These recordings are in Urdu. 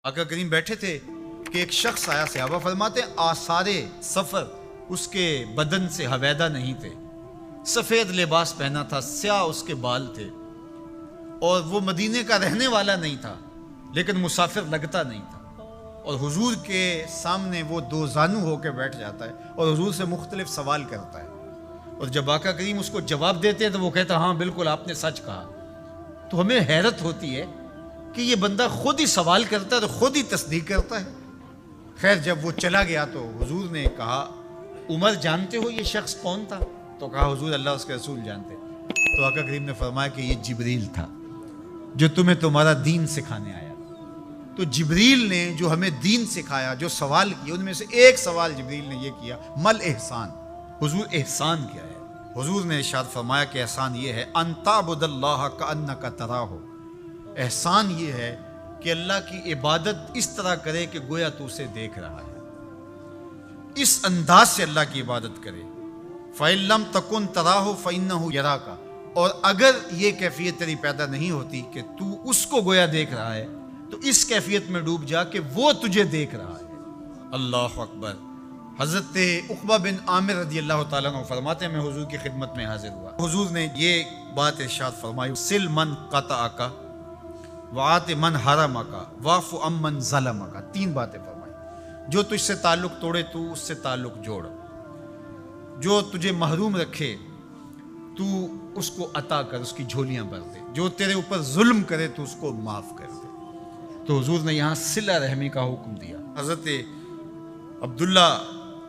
آقا کریم بیٹھے تھے کہ ایک شخص آیا، صحابہ فرماتے ہیں آثار سفر اس کے بدن سے حویدہ نہیں تھے، سفید لباس پہنا تھا، سیاہ اس کے بال تھے، اور وہ مدینے کا رہنے والا نہیں تھا لیکن مسافر لگتا نہیں تھا، اور حضور کے سامنے وہ دو زانو ہو کے بیٹھ جاتا ہے اور حضور سے مختلف سوال کرتا ہے، اور جب آقا کریم اس کو جواب دیتے ہیں تو وہ کہتا ہاں بالکل آپ نے سچ کہا۔ تو ہمیں حیرت ہوتی ہے کہ یہ بندہ خود ہی سوال کرتا ہے تو خود ہی تصدیق کرتا ہے۔ خیر جب وہ چلا گیا تو حضور نے کہا عمر جانتے ہو یہ شخص کون تھا؟ تو کہا حضور اللہ اس کے رسول جانتے۔ تو آقا کریم نے فرمایا کہ یہ جبریل تھا جو تمہیں تمہارا دین سکھانے آیا۔ تو جبریل نے جو ہمیں دین سکھایا، جو سوال کیا، ان میں سے ایک سوال جبریل نے یہ کیا مل احسان، حضور احسان کیا ہے؟ حضور نے ارشاد فرمایا کہ احسان یہ ہے ان تعبد اللہ کأنک تراہ، احسان یہ ہے کہ اللہ کی عبادت اس طرح کرے کہ گویا تو اسے دیکھ رہا ہے، اس انداز سے اللہ کی عبادت کرے۔ فَإِن لَمْ تَكُنْ تَرَاهُ فَإِنَّهُ يَرَاكَ، اور اگر یہ کیفیت تیری پیدا نہیں ہوتی کہ تو اس کو گویا دیکھ رہا ہے تو اس کیفیت میں ڈوب جا کہ وہ تجھے دیکھ رہا ہے۔ اللہ اکبر۔ حضرت عقبہ بن عامر رضی اللہ تعالیٰ عنہ فرماتے ہیں میں حضور کی خدمت میں حاضر ہوا، حضور نے یہ بات ارشاد فرمائی سل من قطعک وعات من حرمک واعف عمن ظلمک، تین باتیں فرمائی۔ جو تجھ سے تعلق توڑے تو اس سے تعلق جوڑ، جو تجھے محروم رکھے تو اس کو عطا کر، اس کی جھولیاں بھر دے، جو تیرے اوپر ظلم کرے تو اس کو معاف کر دے۔ تو حضور نے یہاں صلہ رحمی کا حکم دیا۔ حضرت عبداللہ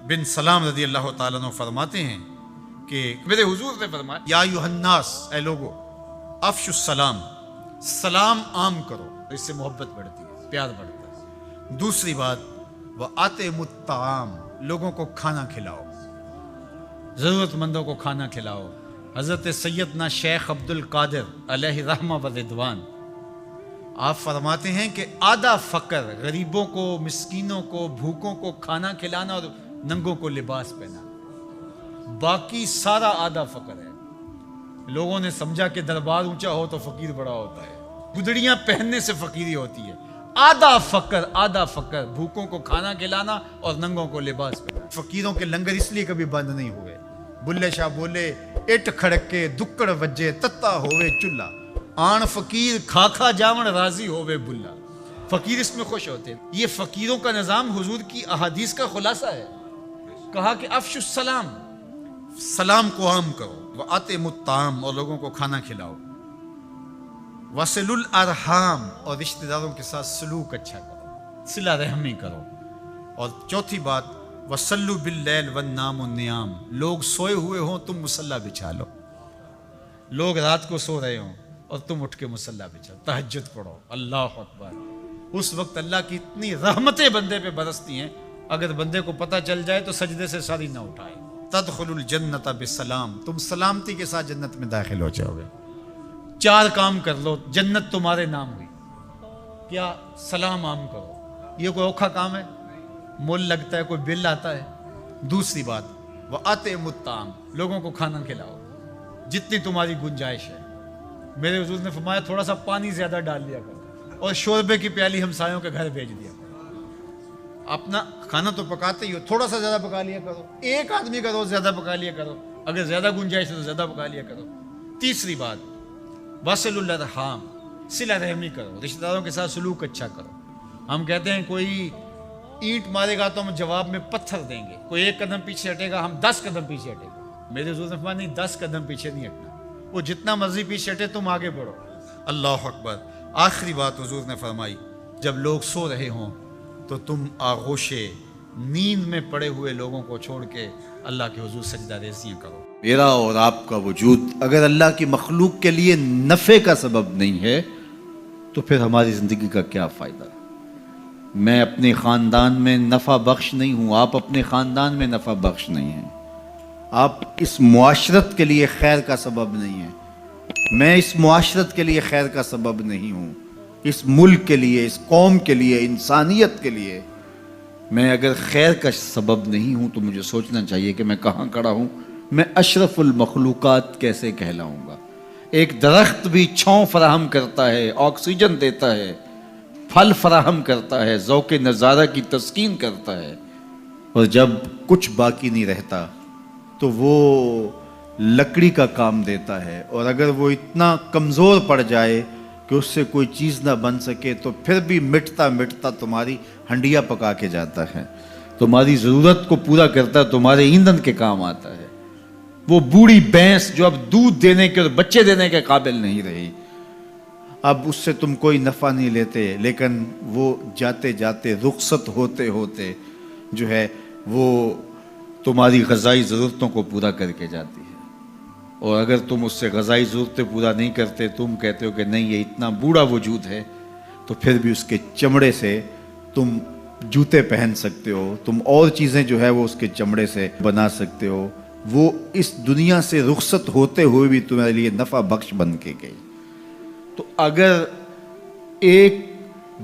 بن سلام رضی اللہ تعالیٰ عنہ فرماتے ہیں کہ میرے حضور نے فرمایا یا ایھا الناس، اے لوگو افشوا السلام، سلام عام کرو، اس سے محبت بڑھتی ہے، پیار بڑھتا ہے۔ دوسری بات وَأَطْعِمُوا الطَّعَامَ، لوگوں کو کھانا کھلاؤ، ضرورت مندوں کو کھانا کھلاؤ۔ حضرت سیدنا شیخ عبد القادر علیہ رحمہ و رضوان آپ فرماتے ہیں کہ آدھا فقر، غریبوں کو، مسکینوں کو، بھوکوں کو کھانا کھلانا اور ننگوں کو لباس پہنانا، باقی سارا آدھا فقر ہے۔ لوگوں نے سمجھا کہ دربار اونچا ہو تو فقیر بڑا ہوتا ہے، گدڑیاں پہننے سے فقیری ہوتی ہے۔ آدھا فقر، آدھا فقر، بھوکوں کو کھانا کھلانا اور ننگوں کو لباس پہنانا۔ فقیروں کے لنگر اس لیے کبھی بند نہیں ہوئے۔ بلے شاہ بولے اٹ کھڑکے دکڑ وجے تتا ہوئے چلا، آن فقیر کھا کھا جاون راضی ہوئے بلا، فقیر اس میں خوش ہوتے ہیں۔ یہ فقیروں کا نظام حضور کی احادیث کا خلاصہ ہے۔ کہا کہ افشوا السلام، سلام کو عام کرو، وَأَطْعِمُوا الطَّعَامَ، اور لوگوں کو کھانا کھلاؤ، وَصِلُوا الْأَرْحَامَ، اور رشتہ داروں کے ساتھ سلوک اچھا کرو، صلہ رحمی کرو، اور چوتھی بات وَصَلُّوا بِاللَّيْلِ وَالنَّامُ النِّيَامُ، لوگ سوئے ہوئے ہوں تم مصلی بچھا لو، لوگ رات کو سو رہے ہوں اور تم اٹھ کے مصلی بچھاؤ، تہجد پڑھو۔ اللہ اکبر۔ اس وقت اللہ کی اتنی رحمتیں بندے پہ برستی ہیں، اگر بندے کو پتہ چل جائے تو سجدے سے ساری نہ اٹھائے۔ تدخل الجنت بسلام، تم سلامتی کے ساتھ جنت میں داخل ہو جاؤ گے۔ چار کام کر لو جنت تمہارے نام ہوئی۔ کیا؟ سلام عام کرو، یہ کوئی اوکھا کام ہے؟ مول لگتا ہے، کوئی بل آتا ہے؟ دوسری بات وَأَطْعِمُوا الطَّعَامَ، لوگوں کو کھانا کھلاؤ جتنی تمہاری گنجائش ہے۔ میرے حضور نے فرمایا تھوڑا سا پانی زیادہ ڈال لیا کرو اور شوربے کی پیالی ہمسایوں کے گھر بھیج دیا کرو۔ اپنا کھانا تو پکاتے ہی ہو، تھوڑا سا زیادہ پکا لیا کرو، ایک آدمی کا روز زیادہ پکا لیا کرو، اگر زیادہ گنجائش ہے تو زیادہ پکا لیا کرو۔ تیسری بات وَصِلُوا الْأَرْحَامَ، صلہ رحمی کرو، رشتہ داروں کے ساتھ سلوک اچھا کرو۔ ہم کہتے ہیں کوئی اینٹ مارے گا تو ہم جواب میں پتھر دیں گے، کوئی ایک قدم پیچھے ہٹے گا ہم 10 قدم پیچھے ہٹیں گے۔ میرے حضور نے فرمایا نہیں، 10 قدم پیچھے نہیں ہٹنا، وہ جتنا مرضی پیچھے ہٹے تم آگے بڑھو۔ اللہ اکبر۔ آخری بات حضور نے فرمائی جب لوگ سو رہے ہوں تو تم آغوش نیند میں پڑے ہوئے لوگوں کو چھوڑ کے اللہ کے حضور سجدہ ریزیاں کرو۔ میرا اور آپ کا وجود اگر اللہ کی مخلوق کے لیے نفع کا سبب نہیں ہے تو پھر ہماری زندگی کا کیا فائدہ؟ میں اپنے خاندان میں نفع بخش نہیں ہوں، آپ اپنے خاندان میں نفع بخش نہیں ہیں، آپ اس معاشرت کے لیے خیر کا سبب نہیں ہیں، میں اس معاشرت کے لیے خیر کا سبب نہیں ہوں، اس ملک کے لیے، اس قوم کے لیے، انسانیت کے لیے میں اگر خیر کا سبب نہیں ہوں تو مجھے سوچنا چاہیے کہ میں کہاں کھڑا ہوں، میں اشرف المخلوقات کیسے کہلاؤں گا۔ ایک درخت بھی چھاؤں فراہم کرتا ہے، آکسیجن دیتا ہے، پھل فراہم کرتا ہے، ذوق نظارہ کی تسکین کرتا ہے، اور جب کچھ باقی نہیں رہتا تو وہ لکڑی کا کام دیتا ہے، اور اگر وہ اتنا کمزور پڑ جائے کہ اس سے کوئی چیز نہ بن سکے تو پھر بھی مٹتا مٹتا تمہاری ہنڈیا پکا کے جاتا ہے، تمہاری ضرورت کو پورا کرتا، تمہارے ایندھن کے کام آتا ہے۔ وہ بوڑھی بھینس جو اب دودھ دینے کے اور بچے دینے کے قابل نہیں رہی، اب اس سے تم کوئی نفع نہیں لیتے، لیکن وہ جاتے جاتے رخصت ہوتے ہوتے جو ہے وہ تمہاری غذائی ضرورتوں کو پورا کر کے جاتی ہے، اور اگر تم اس سے غذائی ضرورتیں پورا نہیں کرتے، تم کہتے ہو کہ نہیں یہ اتنا بوڑھا وجود ہے، تو پھر بھی اس کے چمڑے سے تم جوتے پہن سکتے ہو، تم اور چیزیں جو ہے وہ اس کے چمڑے سے بنا سکتے ہو، وہ اس دنیا سے رخصت ہوتے ہوئے بھی تمہارے لیے نفع بخش بن کے گئی۔ تو اگر ایک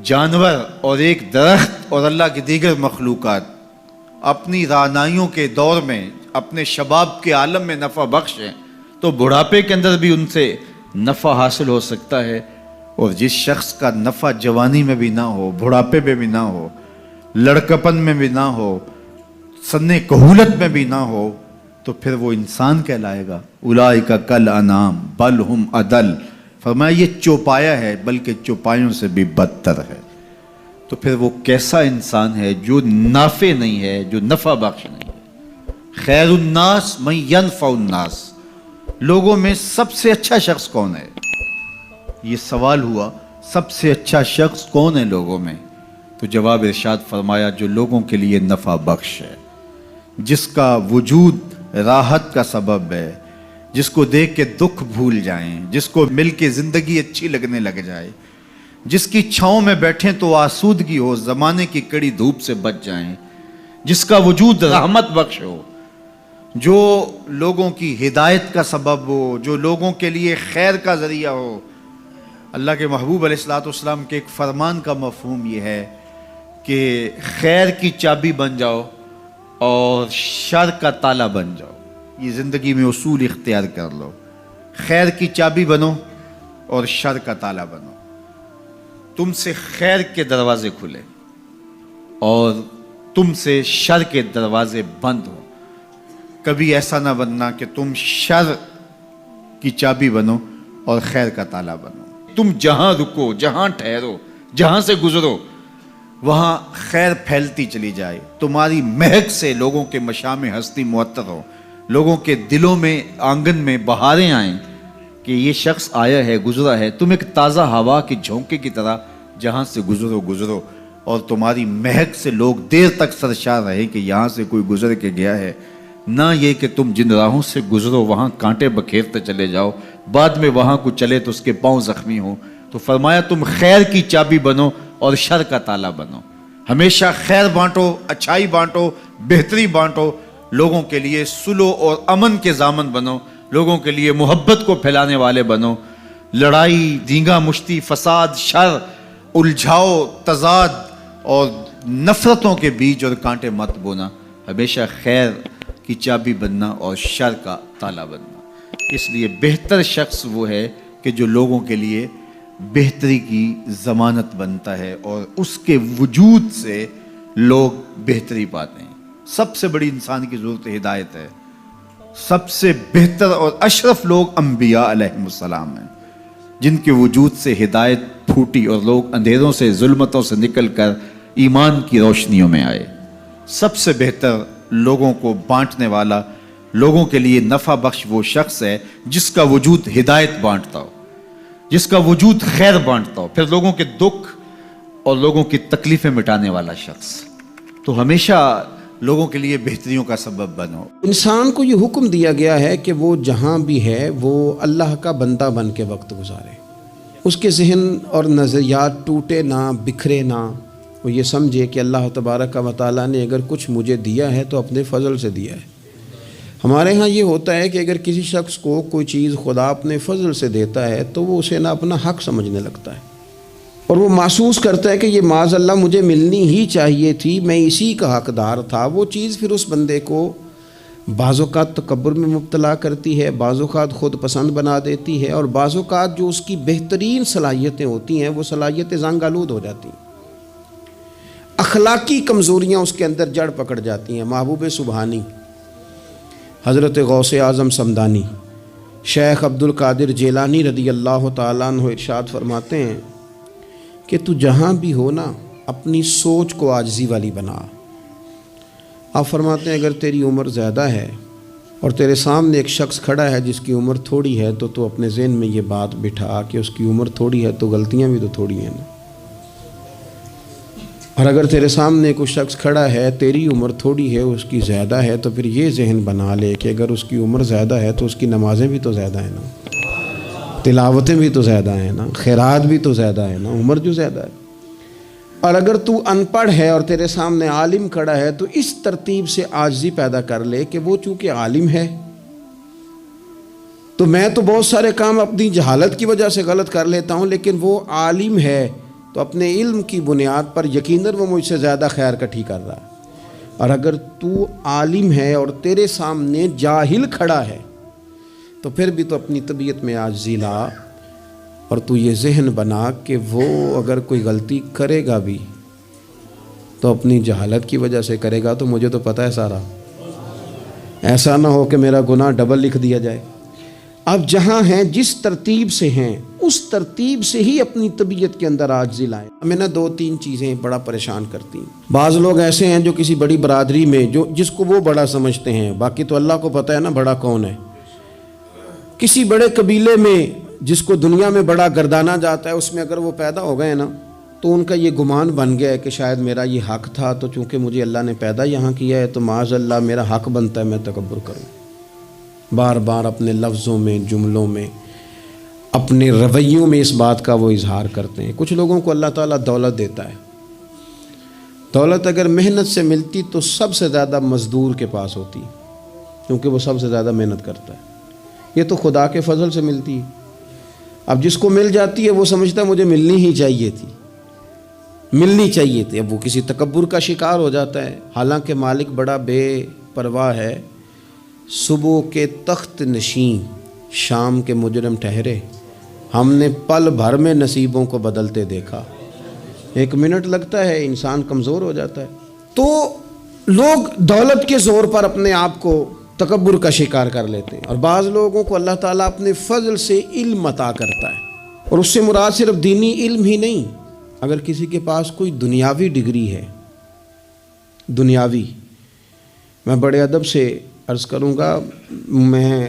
جانور اور ایک درخت اور اللہ کی دیگر مخلوقات اپنی رعنائیوں کے دور میں اپنے شباب کے عالم میں نفع بخش ہیں، تو بڑھاپے کے اندر بھی ان سے نفع حاصل ہو سکتا ہے، اور جس شخص کا نفع جوانی میں بھی نہ ہو، بڑھاپے میں بھی نہ ہو، لڑکپن میں بھی نہ ہو، سن کہولت میں بھی نہ ہو، تو پھر وہ انسان کہلائے گا۔ اولئک کالانعام بل ہم اضل، فرمایا یہ چوپایا ہے بلکہ چوپایوں سے بھی بدتر ہے۔ تو پھر وہ کیسا انسان ہے جو نافع نہیں ہے، جو نفع بخش نہیں ہے؟ خیر الناس من ینفع الناس، لوگوں میں سب سے اچھا شخص کون ہے؟ یہ سوال ہوا، سب سے اچھا شخص کون ہے لوگوں میں؟ تو جواب ارشاد فرمایا جو لوگوں کے لیے نفع بخش ہے، جس کا وجود راحت کا سبب ہے، جس کو دیکھ کے دکھ بھول جائیں، جس کو مل کے زندگی اچھی لگنے لگ جائے، جس کی چھاؤں میں بیٹھیں تو آسودگی ہو، زمانے کی کڑی دھوپ سے بچ جائیں، جس کا وجود رحمت بخش ہو، جو لوگوں کی ہدایت کا سبب ہو، جو لوگوں کے لیے خیر کا ذریعہ ہو۔ اللہ کے محبوب علیہ الصلوۃ والسلام کے ایک فرمان کا مفہوم یہ ہے کہ خیر کی چابی بن جاؤ اور شر کا تالا بن جاؤ۔ یہ زندگی میں اصول اختیار کر لو، خیر کی چابی بنو اور شر کا تالا بنو۔ تم سے خیر کے دروازے کھلے اور تم سے شر کے دروازے بند ہو۔ کبھی ایسا نہ بننا کہ تم شر کی چابی بنو اور خیر کا تالا بنو۔ تم جہاں رکو، جہاں ٹھہرو، جہاں سے گزرو، وہاں خیر پھیلتی چلی جائے، تمہاری مہک سے لوگوں کے مشام ہستی معطر ہو، لوگوں کے دلوں میں آنگن میں بہاریں آئیں کہ یہ شخص آیا ہے، گزرا ہے۔ تم ایک تازہ ہوا کے جھونکے کی طرح جہاں سے گزرو، اور تمہاری مہک سے لوگ دیر تک سرشار رہے کہ یہاں سے کوئی گزر کے گیا ہے، نہ یہ کہ تم جن راہوں سے گزرو وہاں کانٹے بکھیرتے چلے جاؤ، بعد میں وہاں کو چلے تو اس کے پاؤں زخمی ہوں۔ تو فرمایا تم خیر کی چابی بنو اور شر کا تالا بنو، ہمیشہ خیر بانٹو، اچھائی بانٹو، بہتری بانٹو، لوگوں کے لیے صلح اور امن کے ضامن بنو، لوگوں کے لیے محبت کو پھیلانے والے بنو۔ لڑائی، دینگا مشتی، فساد، شر، الجھاؤ، تضاد اور نفرتوں کے بیج اور کانٹے مت بونا، ہمیشہ خیر کی چابی بننا اور شر کا تالا بننا۔ اس لیے بہتر شخص وہ ہے کہ جو لوگوں کے لیے بہتری کی ضمانت بنتا ہے اور اس کے وجود سے لوگ بہتری پاتے ہیں۔ سب سے بڑی انسان کی ضرورت ہدایت ہے۔ سب سے بہتر اور اشرف لوگ انبیاء علیہم السلام ہیں، جن کے وجود سے ہدایت پھوٹی اور لوگ اندھیروں سے، ظلمتوں سے نکل کر ایمان کی روشنیوں میں آئے۔ سب سے بہتر لوگوں کو بانٹنے والا، لوگوں کے لیے نفع بخش وہ شخص ہے جس کا وجود ہدایت بانٹتا ہو، جس کا وجود خیر بانٹتا ہو، پھر لوگوں کے دکھ اور لوگوں کی تکلیفیں مٹانے والا شخص۔ تو ہمیشہ لوگوں کے لیے بہتریوں کا سبب بنو۔ انسان کو یہ حکم دیا گیا ہے کہ وہ جہاں بھی ہے وہ اللہ کا بندہ بن کے وقت گزارے، اس کے ذہن اور نظریات ٹوٹے نہ، بکھرے نہ، وہ یہ سمجھے کہ اللہ تبارک و تعالیٰ نے اگر کچھ مجھے دیا ہے تو اپنے فضل سے دیا ہے۔ ہمارے ہاں یہ ہوتا ہے کہ اگر کسی شخص کو کوئی چیز خدا اپنے فضل سے دیتا ہے تو وہ اسے نہ اپنا حق سمجھنے لگتا ہے، اور وہ محسوس کرتا ہے کہ یہ معاذ اللہ مجھے ملنی ہی چاہیے تھی، میں اسی کا حقدار تھا۔ وہ چیز پھر اس بندے کو بعض اوقات تکبر میں مبتلا کرتی ہے، بعض اوقات خود پسند بنا دیتی ہے، اور بعض اوقات جو اس کی بہترین صلاحیتیں ہوتی ہیں وہ صلاحیتیں زنگ آلود ہو جاتی ہیں، اخلاقی کمزوریاں اس کے اندر جڑ پکڑ جاتی ہیں۔ محبوب سبحانی، حضرت غوث اعظم صمدانی، شیخ عبد القادر جیلانی رضی اللہ تعالیٰ عنہ ارشاد فرماتے ہیں کہ تو جہاں بھی ہو نا، اپنی سوچ کو عاجزی والی بنا۔ آپ فرماتے ہیں اگر تیری عمر زیادہ ہے اور تیرے سامنے ایک شخص کھڑا ہے جس کی عمر تھوڑی ہے، تو اپنے ذہن میں یہ بات بٹھا کہ اس کی عمر تھوڑی ہے تو غلطیاں بھی تو تھوڑی ہیں نا۔ اور اگر تیرے سامنے کوئی شخص کھڑا ہے، تیری عمر تھوڑی ہے، اس کی زیادہ ہے، تو پھر یہ ذہن بنا لے کہ اگر اس کی عمر زیادہ ہے تو اس کی نمازیں بھی تو زیادہ ہیں نا، تلاوتیں بھی تو زیادہ ہیں نا، خیرات بھی تو زیادہ ہیں نا، عمر جو زیادہ ہے۔ اور اگر تو ان پڑھ ہے اور تیرے سامنے عالم کھڑا ہے تو اس ترتیب سے عاجزی پیدا کر لے کہ وہ چونکہ عالم ہے تو میں تو بہت سارے کام اپنی جہالت کی وجہ سے غلط کر لیتا ہوں، لیکن وہ عالم ہے تو اپنے علم کی بنیاد پر یقیناً وہ مجھ سے زیادہ خیر کٹھی کر رہا ہے۔ اور اگر تو عالم ہے اور تیرے سامنے جاہل کھڑا ہے تو پھر بھی تو اپنی طبیعت میں عاجزی لا، اور تو یہ ذہن بنا کہ وہ اگر کوئی غلطی کرے گا بھی تو اپنی جہالت کی وجہ سے کرے گا، تو مجھے تو پتہ ہے سارا، ایسا نہ ہو کہ میرا گناہ ڈبل لکھ دیا جائے۔ اب جہاں ہیں جس ترتیب سے ہیں اس ترتیب سے ہی اپنی طبیعت کے اندر عاجزی لائیں۔ ہمیں نا 2-3 چیزیں بڑا پریشان کرتی ہیں۔ بعض لوگ ایسے ہیں جو کسی بڑی برادری میں جس کو وہ بڑا سمجھتے ہیں، باقی تو اللہ کو پتہ ہے نا بڑا کون ہے۔ کسی بڑے قبیلے میں جس کو دنیا میں بڑا گردانا جاتا ہے، اس میں اگر وہ پیدا ہو گئے نا تو ان کا یہ گمان بن گیا ہے کہ شاید میرا یہ حق تھا، تو چونکہ مجھے اللہ نے پیدا یہاں کیا ہے تو معاذ اللہ میرا حق بنتا ہے میں تکبر کروں۔ بار بار اپنے لفظوں میں، جملوں میں، اپنے رویوں میں اس بات کا وہ اظہار کرتے ہیں۔ کچھ لوگوں کو اللہ تعالیٰ دولت دیتا ہے، دولت اگر محنت سے ملتی تو سب سے زیادہ مزدور کے پاس ہوتی، کیونکہ وہ سب سے زیادہ محنت کرتا ہے۔ یہ تو خدا کے فضل سے ملتی ہے۔ اب جس کو مل جاتی ہے وہ سمجھتا ہے مجھے ملنی ہی چاہیے تھی، ملنی چاہیے تھی، اب وہ کسی تکبر کا شکار ہو جاتا ہے، حالانکہ مالک بڑا بے پرواہ ہے۔ صبح کے تخت نشین شام کے مجرم ٹھہرے، ہم نے پل بھر میں نصیبوں کو بدلتے دیکھا۔ 1 منٹ لگتا ہے، انسان کمزور ہو جاتا ہے۔ تو لوگ دولت کے زور پر اپنے آپ کو تکبر کا شکار کر لیتے ہیں، اور بعض لوگوں کو اللہ تعالیٰ اپنے فضل سے علم عطا کرتا ہے، اور اس سے مراد صرف دینی علم ہی نہیں۔ اگر کسی کے پاس کوئی دنیاوی ڈگری ہے، دنیاوی، میں بڑے ادب سے عرض کروں گا، میں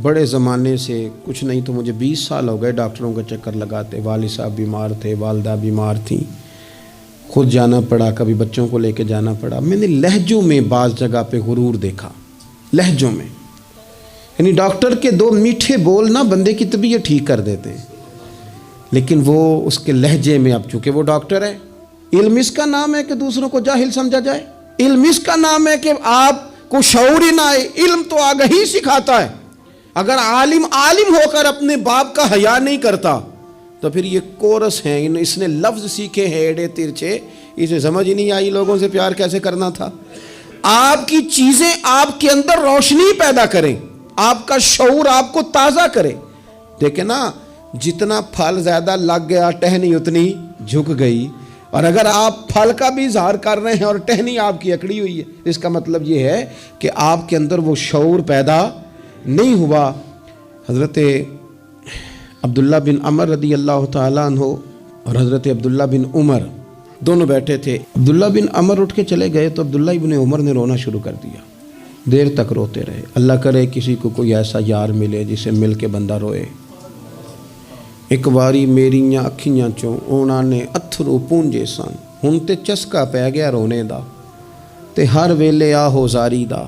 بڑے زمانے سے کچھ نہیں تو مجھے 20 سال ہو گئے ڈاکٹروں کا چکر لگاتے، والد صاحب بیمار تھے، والدہ بیمار تھیں، خود جانا پڑا، کبھی بچوں کو لے کے جانا پڑا۔ میں نے لہجوں میں بعض جگہ پہ غرور دیکھا، لہجوں میں، یعنی ڈاکٹر کے 2 میٹھے بول نہ بندے کی طبیعت ٹھیک کر دیتے ہیں، لیکن وہ اس کے لہجے میں، اب چونکہ وہ ڈاکٹر ہے، علم اس کا نام ہے کہ دوسروں کو جاہل سمجھا جائے، علم اس کا نام ہے کہ آپ کو شعور ہی نہ آئے، علم تو آگہی سکھاتا ہے۔ اگر عالم ہو کر اپنے باپ کا حیا نہیں کرتا تو پھر یہ کورس ہیں، اس نے لفظ سیکھے ہیں ایڑے ترچے، اسے سمجھ ہی نہیں آئی لوگوں سے پیار کیسے کرنا تھا۔ آپ کی چیزیں آپ کے اندر روشنی پیدا کریں، آپ کا شعور آپ کو تازہ کرے۔ دیکھیں نا، جتنا پھل زیادہ لگ گیا ٹہنی اتنی جھک گئی، اور اگر آپ پھل کا بھی اظہار کر رہے ہیں اور ٹہنی آپ کی اکڑی ہوئی ہے، اس کا مطلب یہ ہے کہ آپ کے اندر وہ شعور پیدا نہیں ہوا۔ حضرت عبداللہ بن عمر رضی اللہ تعالیٰ عنہ اور حضرت عبداللہ بن عمر دونوں بیٹھے تھے۔ عبداللہ بن عمر اٹھ کے چلے گئے تو عبداللہ بن عمر نے رونا شروع کر دیا، دیر تک روتے رہے۔ اللہ کرے کسی کو کوئی ایسا یار ملے جسے مل کے بندہ روئے۔ ایک باری میریاں اکھیاں چوں اونا نے اتھرو پونجے سن، ہن تے چسکا پہ گیا رونے دا، تے ہر ویلے آہو زاری دا۔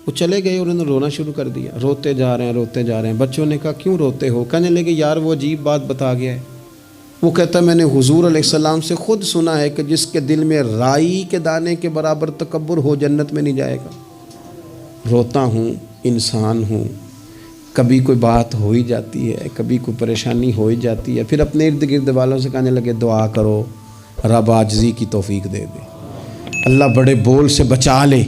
وہ چلے گئے اور انہوں نے رونا شروع کر دیا، روتے جا رہے ہیں۔ بچوں نے کہا کیوں روتے ہو؟ کہنے لگے یار وہ عجیب بات بتا گیا ہے۔ وہ کہتا میں نے حضور علیہ السلام سے خود سنا ہے کہ جس کے دل میں رائی کے دانے کے برابر تکبر ہو جنت میں نہیں جائے گا۔ روتا ہوں، انسان ہوں، کبھی کوئی بات ہو ہی جاتی ہے، کبھی کوئی پریشانی ہو ہی جاتی ہے۔ پھر اپنے ارد گرد والوں سے کہنے لگے دعا کرو رب عاجزی کی توفیق دے دے، اللہ بڑے بول سے بچا لے۔